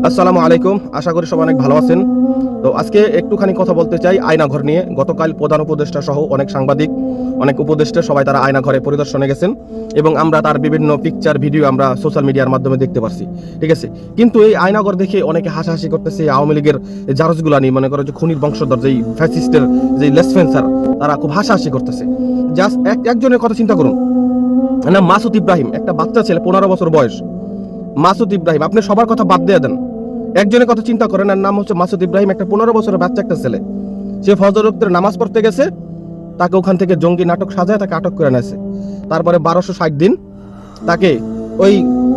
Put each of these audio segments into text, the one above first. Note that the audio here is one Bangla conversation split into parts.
আসসালামু আলাইকুম, আশা করি সবাই অনেক ভালো আছেন। তো আজকে একটুখানি কথা বলতে চাই আয়নাঘর নিয়ে। গতকাল প্রধান উপদেষ্টা সহ অনেক সাংবাদিক, অনেক উপদেষ্টা সবাই তারা আয়নাঘরে পরিদর্শনে গেছেন এবং আমরা তার বিভিন্ন পিকচার ভিডিও আমরা সোশ্যাল মিডিয়ার মাধ্যমে দেখতে পারছি, ঠিক আছে। কিন্তু এই আয়নাঘর দেখে অনেকে হাসাহাসি করতেছে। আওয়ামী লীগের জারজগুলা নিয়ে, মনে করো যে খুনির বংশধর, যেই ফ্যাসিস্টের যে লেসফেন্সার, তারা খুব হাসাহাসি করতেছে। জাস্ট একজনের কথা চিন্তা করুন না, মাসুদ ইব্রাহিম, একটা বাচ্চা ছেলে, 15 বছর বয়স। মাসুদ ইব্রাহিম, আপনি সবার কথা বাদ দিয়ে দেন, একজনের কথা চিন্তা করেন, আর নাম হচ্ছে মাসুদ ইব্রাহিম, একটা 15 বছরের বাচ্চা একটা ছেলে। সে ফজর ওয়াক্তের নামাজ পড়তে গেছে, তাকে ওখান থেকে জঙ্গি নাটক সাজায় তাকে আটক করে নিয়েছে। তারপরে 1260 দিন তাকে ওই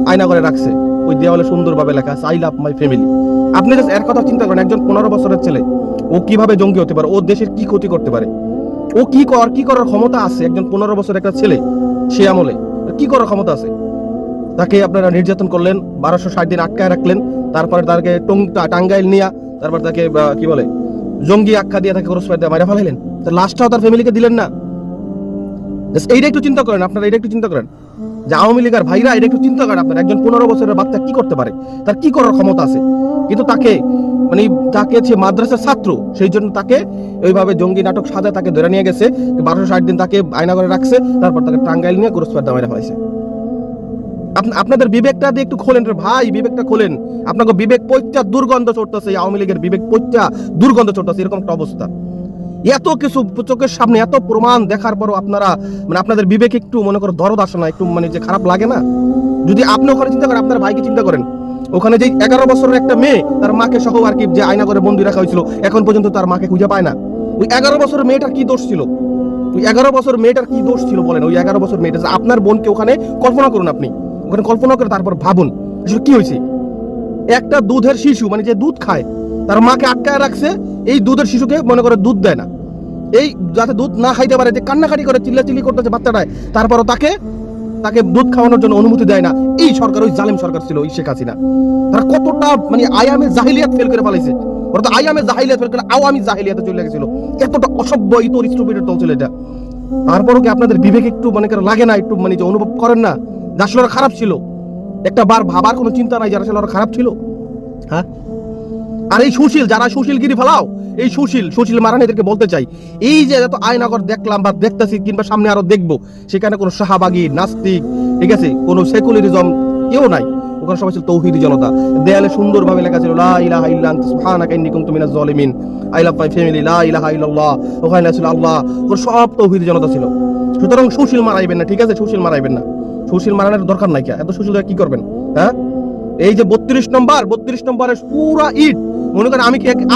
আয়নাঘরে রাখছে। ওই দেওয়ালে সুন্দরভাবে লেখা আছে আই লাভ মাই ফ্যামিলি। আপনি জাস্ট এর কথা চিন্তা করেন, একজন 15 বছরের ছেলে, ও কিভাবে জঙ্গি হতে পারে? ও দেশের কি ক্ষতি করতে পারে? ও কি করার ক্ষমতা আছে? একজন 15 বছরের একটা ছেলে, সে আমলে কি করার ক্ষমতা আছে? তাকে আপনারা নির্যাতন করলেন, 1260 দিন আটকায় রাখলেন, তারপরে তাকে টাঙ্গাইল নিয়ে, তারপর তাকে কি বলে জঙ্গি আখ্যা দিয়ে তাকে ক্রস ফায়ার দিয়ে মারা ফেলাইলেন। তার লাশটাও তার ফ্যামিলিকে দিলেন না। এইটা একটু চিন্তা করেন, আপনারা এটা একটু চিন্তা করেন যে আওয়ামী লীগের ভাইরা, এটা একটু চিন্তা করেন আপনারা, একজন 15 বছরের বাচ্চা কি করতে পারে, তার কি করার ক্ষমতা আছে? কিন্তু তাকে সে মাদ্রাসার ছাত্র, সেই জন্য তাকে ওইভাবে জঙ্গি নাটক সাজায় তাকে ধরে নিয়ে গেছে, 1260 দিন তাকে আয়নাঘরে রাখছে, তারপর তাকে টাঙ্গাইল নিয়ে ক্রস ফায়ার দিয়ে মারা ফেলাইছে। আপনাদের বিবেকটা দিয়ে একটু খোলেন রে ভাই, বিবেকটা খোলেন। আপনাকে বিবেক পৈত্যা দুর্গন্ধ চড়তেছে, আওয়ামী লীগের বিবেক পৈত্যা দুর্গন্ধ চড়তেছে, এরকম একটা অবস্থা। এত কিছু চোখের সামনে, এত প্রমাণ দেখার পরও আপনারা আপনাদের বিবেক একটু মনে করো দরদ আসে না, একটু যে খারাপ লাগে না? যদি আপনি ওখানে চিন্তা করেন, আপনার ভাইকে চিন্তা করেন, ওখানে যে 11 বছরের একটা মেয়ে, তার মাকে সহ আর কি যে আয়না করে বন্দি রাখা হয়েছিল, এখন পর্যন্ত তার মাকে খুঁজে পায় না। ওই 11 বছরের মেয়েটার কি দোষ ছিল? ওই 11 বছর মেয়েটার কি দোষ ছিল বলেন? ওই 11 বছর মেয়েটা, আপনার বোনকে ওখানে কল্পনা করুন, আপনি ওখানে কল্পনা করে তারপর ভাবুন আসলে কি হয়েছে। একটা দুধের শিশু, যে দুধ খায়, তার মাকে আটকায় রাখছে, এই দুধের শিশুকে মনে করে দুধ দেয় না, এই যাতে দুধ না খাইতে পারে, যে কান্নাকাটি করে চিল্লাচিল্লি করতেছে বাচ্চাটায়, তারপরও তাকে দুধ খাওয়ানোর জন্য অনুমতি দেয় না। এই সরকার, ওই জালেম সরকার ছিল ওই শেখ হাসিনা। তারা কতটা আয়ামে জাহিলিয়াত ফেল করে ফেলাইছে। ওরা তো আয়ামে জাহিলিয়াত ফেল করে আওয়ামী জাহিলিয়াতে চলে গেছিল। এতটা অসভ্য ইতর স্টুপিডের দল ছিল এটা। তারপরও কি আপনাদের বিবেক একটু লাগে না, একটু যে অনুভব করেন না যে আসলে ওরা খারাপ ছিল? একটা বার ভাবার কোনো চিন্তা নাই যারা আসলে ওরা খারাপ ছিল? হ্যাঁ। আর এই সুশীল, যারা সুশীলগিরি ফেলাও, এই সুশীল মারানিদেরকে বলতে চাই, এই যে এত আয়নাঘর দেখলাম বা দেখতেছি, কিংবা সামনে আরো দেখবো, সেখানে কোনো শাহবাগী, নাস্তিক, ঠিক আছে, কোনো সেকুলারিজম কেউ নাই। ওখানে সবাই ছিল তৌহিদি জনতা। দেয়ালে সুন্দরভাবে লেখা ছিল লা ইলাহা ইল্লা আনতা সুবহানাকা ইন্নী কুনতু মিনাজ জালিমিন, আই লাভ মাই ফ্যামিলি, লা ইলাহা ইল্লাল্লাহ। ওখানে ছিল আল্লাহ, ওখানে সব তৌহিদি জনতা ছিল। সুতরাং সুশীল মারাইবেন না, ঠিক আছে, সুশীল মারাইবেন না। সুশীল মারানোর দরকার নাই। এত সুশীল কি করবেন? হ্যাঁ, এই যে 32 নম্বরের পুরা ইট, মনে করেন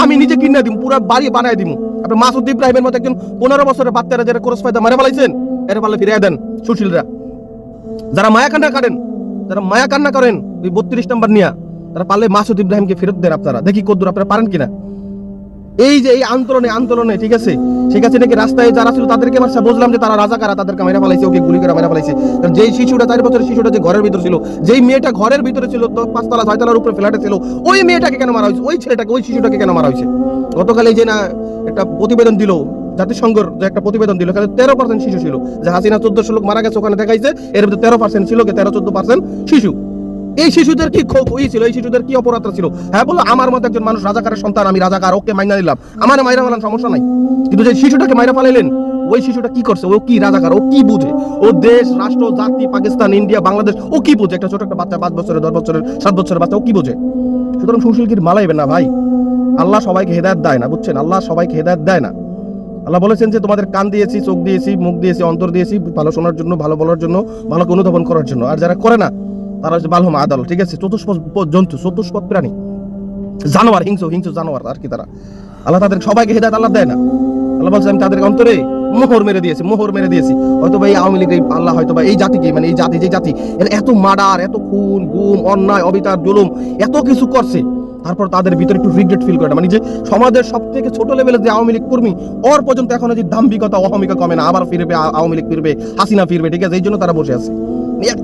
আমি নিজে কিনে দিব, পুরো বাড়ি বানাই দিব। আপনি মাসুদ ইব্রাহিমের মতো একজন 15 বছরের বাচ্চারা যারা ক্রস ফায়ার মারা ফেলাইছেন, এর পাল্লে ফিরিয়ে দেন সুশীলরা। যারা মায়া কান্না করেন ওই 32 নম্বর নিয়ে, তারা পারলে মাসুদ ইব্রাহিমকে ফেরত দেন। আপনারা দেখি কদ্দুর আপনারা পারেন কিনা। এই যে এই আন্দোলনে ঠিক আছে, শেখ হাসিনা নাকি রাস্তায় যারা ছিল তাদেরকে মারছে, বুঝলাম যে তারা রাজাকারা, তাদেরকে মেরে ফেলাইছে, ওকে গুলি করে মেরে ফেলাইছে। যেই শিশুটা 4 বছরের শিশুটা যে ঘরের ভিতরে ছিল, যেই মেয়েটা ঘরের ভিতরে ছিল, 5তলা 6তলার উপরে ফ্ল্যাটে ছিল, ওই মেয়েটাকে কেন মারা হয়েছে? ওই ছেলেটাকে, ওই শিশুটাকে কেন মারা হয়েছে? গতকাল এই যে না একটা প্রতিবেদন দিল, জাতিসংঘের যে একটা প্রতিবেদন দিল, 13% শিশু ছিল। যে হাসিনা 1400 লোক মারা গেছে ওখানে দেখাইছে, এর ভিতরে 13% ছিল, 13-14% শিশু। এই শিশুদের কি ছিল? এই শিশুদের কি অপরাধ ছিল? হ্যাঁ, বলো আমার মতো একজন মানুষ রাজাকারের সন্তান, আমি রাজাকার, ওকে মাইনা নিলাম, আমার মাইরা ফেলাম, সমস্যা নাই। কিন্তু যে শিশুটাকে মাইরা ফেলাইলেন, ওই শিশুটা কি করছে? ও কি রাজাকার? ও কি বুঝে? ও দেশ, রাষ্ট্র, জাতি, পাকিস্তান, ইন্ডিয়া, বাংলাদেশ, ও কি বুঝে? একটা ছোট একটা বাচ্চা, 5 বছরের, 10 বছরের, 7 বছরের বাচ্চা, ও কি বুঝে? সুতরাং সুশীলগির মালাইবেন না ভাই। আল্লাহ সবাইকে হেদায়েত দেয় না, বুঝছেন? আল্লাহ সবাইকে হেদায়েত দেয় না। আল্লাহ বলেছেন যে তোমাদের কান দিয়েছি, চোখ দিয়েছি, মুখ দিয়েছি, অন্তর দিয়েছি, ভালো শোনার জন্য, ভালো বলার জন্য, ভালোকে অনুধাবন করার জন্য। আর যারা করে না, তারা হচ্ছে বালহম আদাল, ঠিক আছে, চতুষ্পদ জন্তু, চতুষ্পদ প্রাণী, জানোয়ার, হিংস্র জানোয়ার আর কি তারা। আল্লাহ তাদের সবাইকে হেদায়েত আল্লাহ দেয় না। আল্লাহ বলছে আমি তাদের অন্তরে মোহর মেরে দিয়েছি। হয়তো বা এই আওয়ামী লীগ, আল্লাহ হয়তো বা এই জাতিকে, এই জাতি, যে জাতি এত মার্ডার, এত খুন, গুম, অন্যায়, অবিচার, জুলুম, এত কিছু করছে, তারপর তাদের ভিতরে একটু রিগ্রেট ফিল করে না। যে সমাজের সব থেকে ছোট লেভেলের যে আওয়ামী লীগ কর্মী, ওর পর্যন্ত এখনো যে দাম্ভিকতা, অহমিকা কমে না। আবার ফিরবে আওয়ামী লীগ, ফিরবে হাসিনা, ফিরবে, ঠিক আছে, এই জন্য তারা বসে আছে।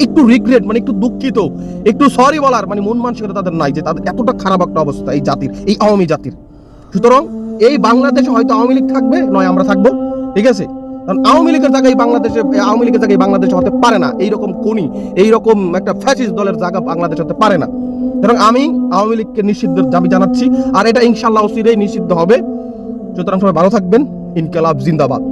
একটু রিগ্রেট, একটু দুঃখিত, একটু সরি বলার মন মানসিকতা তাদের নাই, যে তাদের এতটা খারাপ একটা অবস্থা এই জাতির, এই আওয়ামী জাতির। সুতরাং এই বাংলাদেশে হয়তো আওয়ামী লীগ থাকবে, নয় আমরা থাকবো, ঠিক আছে। কারণ আওয়ামী লীগের জায়গায় বাংলাদেশে হতে পারে না। এইরকম কোনি, এইরকম একটা ফ্যাসিস্ট দলের জায়গা বাংলাদেশ হতে পারে না। সুতরাং আমি আওয়ামী লীগকে নিষিদ্ধের দাবি জানাচ্ছি, আর এটা ইনশাআল্লাহ অচিরেই নিষিদ্ধ হবে। সুতরাং সবাই ভালো থাকবেন। ইনকিলাব জিন্দাবাদ।